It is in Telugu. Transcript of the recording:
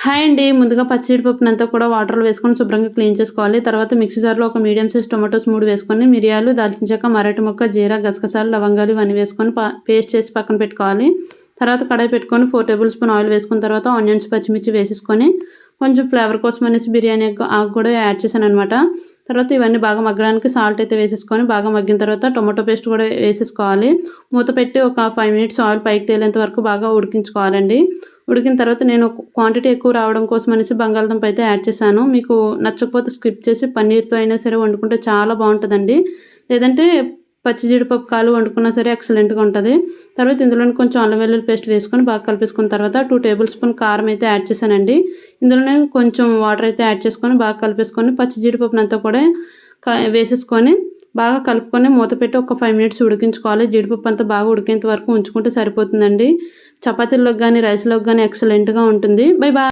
హాయ్ అండి. ముందుగా పచ్చిజీడిపప్పునంతా కూడా వాటర్‌లో వేసుకొని శుభ్రంగా క్లీన్ చేసుకోవాలి. తర్వాత మిక్సీ జార్‌లో ఒక మీడియం సైజ్ టొమాటోస్ 3 వేసుకొని, మిరియాలు, దాల్చిన చెక్క, మరాఠీ మొగ్గ, జీరా, గసగసాలు, లవంగాలు ఇవన్నీ వేసుకొని పేస్ట్ చేసి పక్కన పెట్టుకోవాలి. తర్వాత కడాయి పెట్టుకొని 4 టేబుల్ స్పూన్ ఆయిల్ వేసుకున్న తర్వాత ఆనియన్స్, పచ్చిమిర్చి వేసేసుకొని కొంచెం ఫ్లేవర్ కోసం అనేసి బిర్యానీ ఆకు కూడా యాడ్ చేశాననమాట. తర్వాత ఇవన్నీ బాగా మగ్గడానికి సాల్ట్ అయితే వేసేసుకొని బాగా మగ్గిన తర్వాత టొమాటో పేస్ట్ కూడా వేసేసుకోవాలి. మూత పెట్టి ఒక 5 మినిట్స్ ఆయిల్ పైకి తేలేంత వరకు బాగా ఉడికించుకోవాలండి. ఉడికిన తర్వాత నేను క్వాంటిటీ ఎక్కువ రావడం కోసం అనేసి బంగాళదుంప అయితే యాడ్ చేశాను. మీకు నచ్చకపోతే స్కిప్ చేసి పన్నీర్‌తో అయినా సరే వండుకుంటే చాలా బావుంటదండి. లేదంటే పచ్చి జీడిపప్పు కాలు వండుకున్నా సరే ఎక్సలెంట్‌గా ఉంటది. తర్వాత ఇందులోనే కొంచెం అల్లం వెల్లుల్లి పేస్ట్ వేసుకొని బాగా కలిపేసుకున్న తర్వాత 2 టేబుల్ స్పూన్ కారం అయితే యాడ్ చేశానండి. ఇందులోనే కొంచెం వాటర్ అయితే యాడ్ చేసుకొని బాగా కలిపేసుకొని పచ్చి జీడిపప్పునంతా కూడా వేసేసుకొని బాగా కలుపుకొని మూత పెట్టి ఒక 5 మినిట్స్ ఉడికించుకోవాలి. జీడిపప్పు అంతా బాగా ఉడికేంత వరకు ఉంచుకుంటే సరిపోతుందండి. చపాతీల్లోకి గానీ, రైస్‌లోకి గానీ ఎక్సలెంట్‌గా ఉంటుంది. Bye bye.